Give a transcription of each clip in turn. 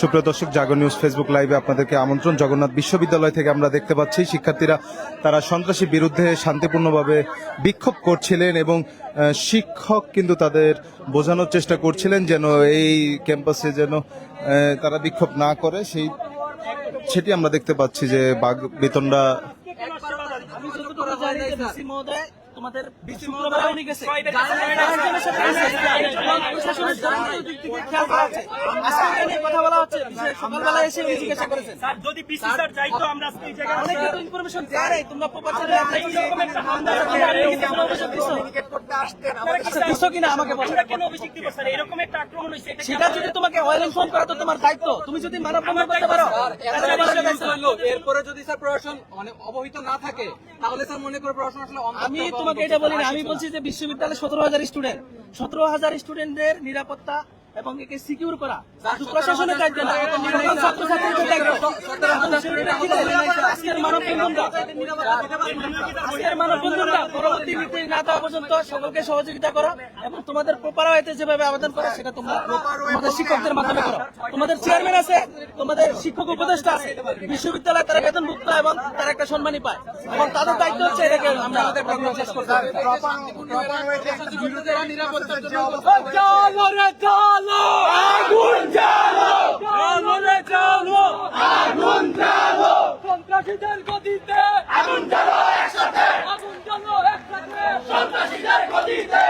সুপ্রিয় দর্শক, জাগো news Facebook লাইভে আপনাদেরকে আমন্ত্রণ। জগন্নাথ বিশ্ববিদ্যালয় থেকে আমরা দেখতে পাচ্ছি শিক্ষার্থীরা তারা সন্ত্রাসী বিরুদ্ধে শান্তিপূর্ণভাবে বিক্ষোভ করছিলেন এবং শিক্ষক কিন্তু তাদের বোঝানোর চেষ্টা করছিলেন যেন এই ক্যাম্পাসে যেন তারা বিক্ষোভ না করে, সেটি আমরা দেখতে পাচ্ছি যে বেতনটা তোমাদের কথা বলা হচ্ছে সকালবেলা এসে জিজ্ঞাসা করেছেন যদি পিসি স্যার যাইতো আমরা এই জায়গায় অনেক ইনফরমেশন জানে তোমরা দিছো কিনা আমাকে বলো কেন অভিযোগ দিব স্যার এরকম একটা আক্রমণ হইছে সেটা যদি তোমাকে ওয়েল ইনফর্ম করা তো তোমার দায়িত্ব। তুমি যদি মানববন্ধন করতে পারো এরপরে যদি স্যার প্রশাসন মানে অবহিত না থাকে তাহলে স্যার মনে করে প্রশাসন আসলে আমি তোমাকে এটা বলি না, আমি বলছি যে বিশ্ববিদ্যালয়ে 17,000 স্টুডেন্টের নিরাপত্তা এবং একে সিকিউর করা প্রশাসনের দায়িত্ব না, ছাত্রছাত্রীদের দায়িত্ব। আজকের মানববন্ধনটা পরবর্তী নীতি না দেওয়া পর্যন্ত সকলকে সহযোগিতা করো এবং তোমাদের প্রপার ওয়েতে যেভাবে আবেদন করো সেটা তোমরা তোমাদের শিক্ষকদের মাধ্যমে করো। তোমাদের চেয়ারম্যান আছে, তোমাদের শিক্ষক উপদেষ্টা আছে, বিশ্ববিদ্যালয়ে তারা বেতনভুক্ত এবং তারা একটা সম্মানই পায় এবং তাদের দায়িত্ব হচ্ছে এটাকে আমরা শেষ করতে হবে। আগুন জ্বালো, আগুনে জ্বালো, আগুন জ্বালো, সন্ত্রাসীদের গদিতে আগুন জ্বালো একসাথে, আগুন জ্বালো একসাথে, সন্ত্রাসীদের গদিতে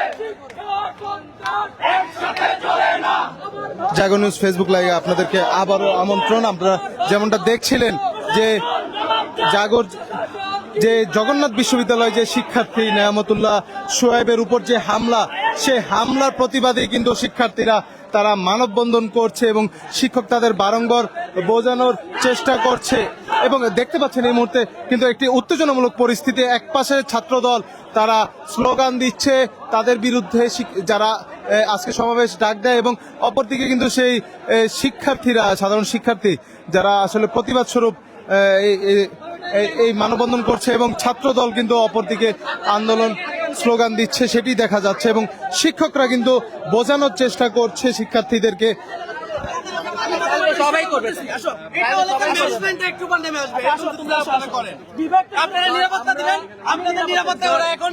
একসাথে চলে না। জাগো নিউজ ফেসবুক লাইভে আপনাদেরকে আবারও আমন্ত্রণ। আপনারা যেমনটা দেখছিলেন যে জগন্নাথ বিশ্ববিদ্যালয় যে শিক্ষার্থী নেয়ামতুল্লাহ সোয়েবের উপর যে হামলা, সে হামলার প্রতিবাদে কিন্তু শিক্ষার্থীরা তারা মানববন্ধন করছে এবং শিক্ষক তাদের বারংবার বোঝানোর চেষ্টা করছে এবং দেখতে পাচ্ছেন এই মুহূর্তে কিন্তু একটি উত্তেজনামূলক পরিস্থিতি। একপাশে ছাত্রদল তারা স্লোগান দিচ্ছে তাদের বিরুদ্ধে যারা আজকে সমাবেশ ডাক দেয় এবং অপরদিকে কিন্তু সেই শিক্ষার্থীরা, সাধারণ শিক্ষার্থী যারা আসলে প্রতিবাদ স্বরূপ এই মানববন্ধন করছে এবং ছাত্রদল কিন্তু অপরদিকে আন্দোলন স্লোগান দিচ্ছে, সেটি দেখা যাচ্ছে এবং শিক্ষকরা কিন্তু বোঝানোর চেষ্টা করছে শিক্ষার্থীদেরকে। সবাই করবে আপনারা নিরাপত্তা দিবেন, আপনাদের নিরাপত্তা ওরা এখন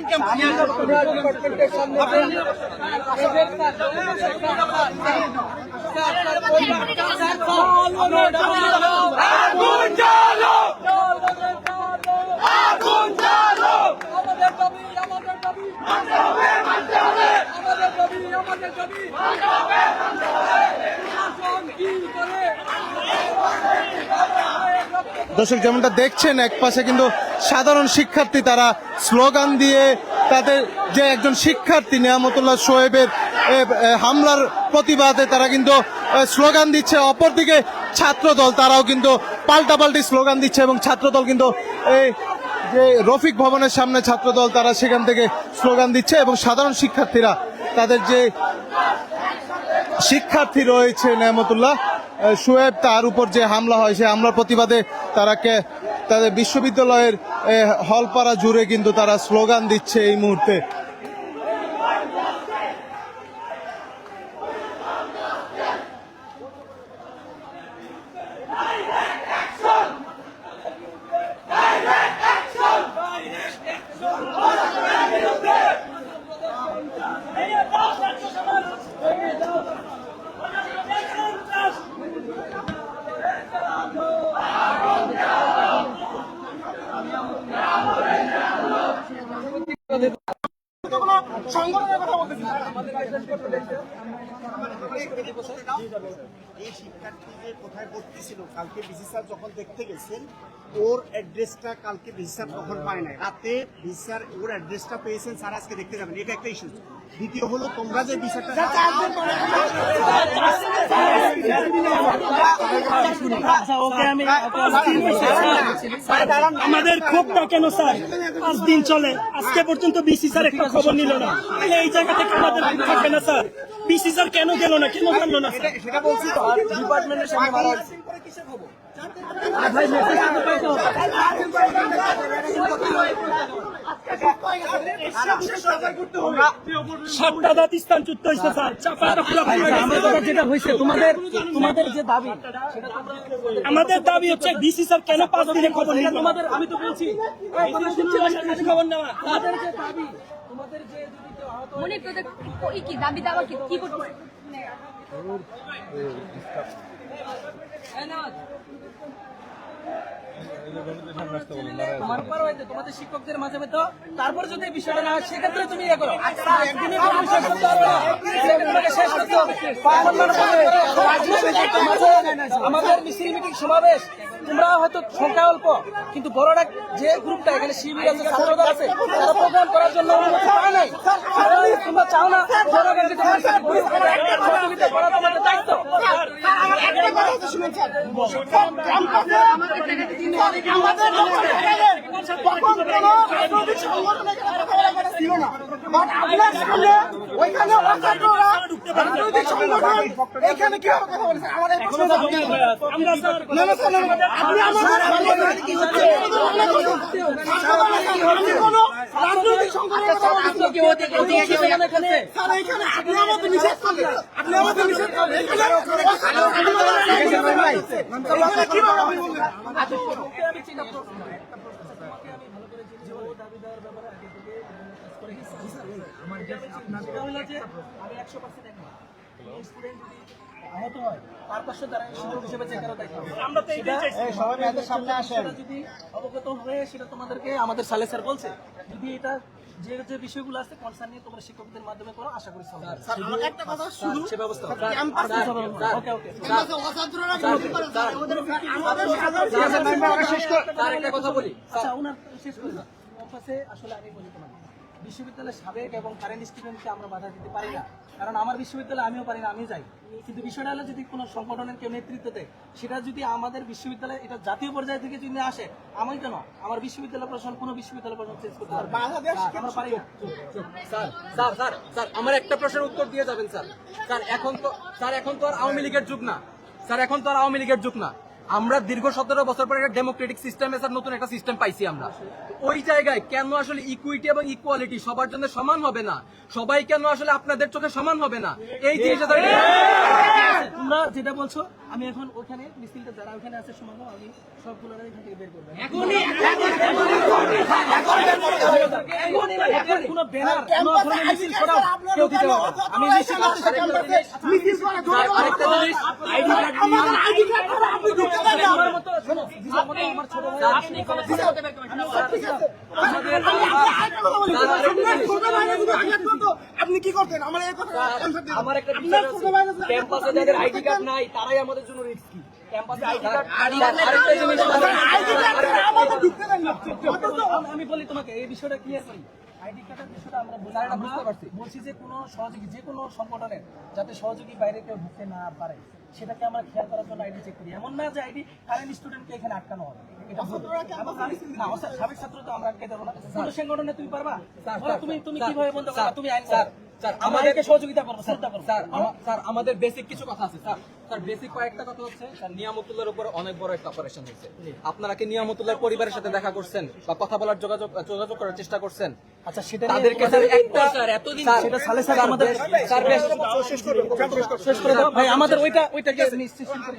আগুন জ্বালো, আগুন জ্বালো, আমাদের দাবি, আমাদের দাবি মানতে হবে, মানতে হবে, আমাদের দাবি, আমাদের দাবি মানতে হবে, মানতে হবে। শাসন কি করে? দর্শক যেমনটা দেখছেন একপাশে কিন্তু সাধারণ শিক্ষার্থী তারা স্লোগান দিয়ে তাদের যে একজন শিক্ষার্থী নেয়ামতুল্লাহ সোয়েবের হামলার প্রতিবাদে তারা কিন্তু স্লোগান দিচ্ছে, অপরদিকে ছাত্রদল তারাও কিন্তু পাল্টাপাল্টি স্লোগান দিচ্ছে এবং ছাত্রদল কিন্তু এই যে রফিক ভবনের সামনে ছাত্রদল তারা সেখান থেকে স্লোগান দিচ্ছে এবং সাধারণ শিক্ষার্থীরা তাদের যে শিক্ষার্থী রয়েছে নেয়ামতুল্লাহ সোয়েব তার উপর যে হামলা হয় সেই হামলার প্রতিবাদে তাদের বিশ্ববিদ্যালয়ের হলপাড়া জুড়ে কিন্তু তারা স্লোগান দিচ্ছে এই মুহূর্তে। এই শিক্ষার্থী যে কোথায় ভর্তি ছিল কালকে বিসি স্যার যখন দেখতে গেছেন ওর অ্যাড্রেসটা কালকে বিসি স্যার তখন পায় নাই, রাতে বিসি স্যার ওর অ্যাড্রেসটা পেয়েছেন, স্যার আজকে দেখতে যাবেন, এটা একটা ইস্যু। দ্বিতীয় হলো তোমরা যে বিষয়টা আমাদের ক্ষোভটা কেন স্যার 5 দিন চলে, আজকে পর্যন্ত বিসি স্যার একটা খবর নিল না, এই জায়গা থেকে আমাদের থাকবে না স্যার। বিসি স্যার কেন গেল না, কেন জানলো না? সেটা বলছি তো ডিপার্টমেন্টের সামনে মারা হয়েছে। ভাই মেসেজ কিন্তু পাইতে হবে। সাতটা দাঁত স্থানচ্যুত হয়েছে স্যার, চাপাটা পুরো ভাই, আমাদের যেটা হয়েছে তোমাদের যে দাবি আমাদের দাবি হচ্ছে ডিসি স্যার কেন 5 দিনে খবর নিল না? তোমাদের, আমি তো বলছি খবর নেওয়া তোমাদের যে দাবি, তোমাদের যে যদি কেউ আহত হয়, মনে তোদের কি দাবি দাবা কি করতে তোমার উপর হয়তো তোমাদের শিক্ষকদের মাঝে তো তারপর যদি এই বিষয়টা না হয় সেক্ষেত্রে তুমি ইয়ে করো। একদিনে কোনো বিষয় করতে পারবে না, সেগুলোকে শেষ করতে হবে। আমাদের মিছিল মিটিং সমাবেশ তোমরা হয়তো সংখ্যা অল্প, কিন্তু বড়রা যে গ্রুপটা এখানে শিবির আছে, ছাত্রদল আছে, তারা প্রোগ্রাম করার জন্য অনুমতি পায় নাই। তোমরা চাও না জনগণকে সহযোগিতা করা তোমাদের দায়িত্ব। এখানে কি হবে কথা বলেছে আমাদের আমরা স্যার রাজনৈতিক সংগঠনের কথা বলছেন এখানে স্যার, এখানে আপনি আমাদের নিষেধ করলেন, আপনি আমাদের নিষেধ করলেন, এখানে কিভাবে আপনি বললেন? আহত হয় তার পাশে দ্বারা শিক্ষক হিসেবে চেক করা দায়িত্ব। আমরা তো এইটাই চাইছি। সবাই মেয়েদের সামনে আসেন। সেটা যদি অবগত হয়ে সেটা তোমাদেরকে আমাদের সালে স্যার বলছে, যদি এটা যে যে বিষয়গুলো আছে কনসার্ন নিয়ে তোমরা শিক্ষকদের মাধ্যমে করো, আশা করি সমাধান হবে। আমাকে একটা কথা শুধু সে ব্যবস্থা হবে। ক্যাম্পাসে ওকে ওকে অছাত্ররা কি করে স্যার? আমাদের সাধারণ মেম্বারকে শেষ করে তার একটা কথা বলি, আচ্ছা ওনার শেষ করে দাও। ক্যাম্পাসে আসলে আমি বলি তোমাকে, বিশ্ববিদ্যালয়ের সাবেক এবং কারেন্ট স্টুডেন্টকে আমরা বাধা দিতে পারি না, কারণ আমার বিশ্ববিদ্যালয়ে আমিও পারি না, আমি যাই। কিন্তু বিষয়টা হলো যদি কোনো সংগঠনের কেউ নেতৃত্ব দেয়, সেটা যদি আমাদের বিশ্ববিদ্যালয়ে এটা জাতীয় পর্যায়ে থেকে যদি আসে, আমি কেন আমার বিশ্ববিদ্যালয় প্রশাসন কোনো বিশ্ববিদ্যালয় প্রশাসন চেঞ্জ করতে পারবে না। আমরা পারি না। স্যার স্যার স্যার স্যার আমার একটা প্রশ্নের উত্তর দিয়ে যাবেন স্যার। স্যার এখন তো আর আওয়ামী লীগের যুগ না স্যার, এখন তো আর আওয়ামী লীগের যুগ না। আমরা দীর্ঘ 17 বছর পরে একটা ডেমোক্রেটিক সিস্টেমে স্যার নতুন একটা সিস্টেম পাইছি আমরা। ওই জায়গায় কেন আসলে ইকুইটি এবং ইকুয়ালিটি সবার জন্য সমান হবে না, সবাই কেন আসলে আপনাদের চোখে সমান হবে না, এই জিনিসটা তোমরা যেটা বলছো, আমি এখন ওখানে মিছিলটা যারা ওখানে আছে সমাগম, আমি সবগুলো এখান থেকে বের করবো। এখন কোনো ব্যানার, কোনো ধরনের মিছিল করাও কেউ দিতে পারবে না। আমি মিছিল করতে চাই। আরেকটা জিনিস আইডি কার্ড করে আপনি ঢুকতে দেন না। আমার মতো শোনো, দিশার মতো আমার ছোট ভাই আছে। ঠিক আছে আপনি কি করতেন আমার এই কথা আমার একটা বিষয় আছে, ক্যাম্পাসে যাদের আইডি কার্ড নাই তারাই আমাদের জন্য রিস্কি। ক্যাম্পাসে আইডি কার্ড আরেকটা জিনিস আমাদের ঢুকতে দেন না। আমি বলি তোমাকে এই বিষয়টা ক্লিয়ার করি। আইডি কার্ডের বিষয়টা আমরা বুঝতে পারছি, বলছি যে কোনো সহযোগী, যে কোনো সংগঠনের যাতে সহযোগী বাইরে কেউ ঢুকতে না পারে সেটাকে আমরা খেয়াল করার জন্য আইডি চেক করি। এমন না যে আইডি কারেন্ট স্টুডেন্টকে এখানে আটকানো হবে। এটা ভুল। আমরা জানি না, সাবেক ছাত্র তো আমরা আটকাতে পারবো না। কোনো সংগঠনে তুমি পারবা? বলো, তুমি কিভাবে বন্ধ করবা? তুমি আইন স্যার স্যার আমাদেরকে সহযোগিতা করবো, শ্রদ্ধা করবো। স্যার আমাদের বেসিক কিছু কথা আছে স্যার। স্যার বেসিক কয়েকটা কথা হচ্ছে, স্যার নিয়ামতুল্লাহর উপর অনেক বড় একটা অপারেশন হয়েছে। আপনারা কি নিয়ামতুল্লাহর পরিবারের সাথে দেখা করছেন বা কথা বলার যোগাযোগ করার চেষ্টা করছেন? আচ্ছা সেটা নিয়ে তাদেরকে স্যার একটা এতদিন সেটা সালে স্যার আমাদের স্যার বেশ শেষ করে দাও ভাই, আমাদের ওইটাকে নিশ্চিত করে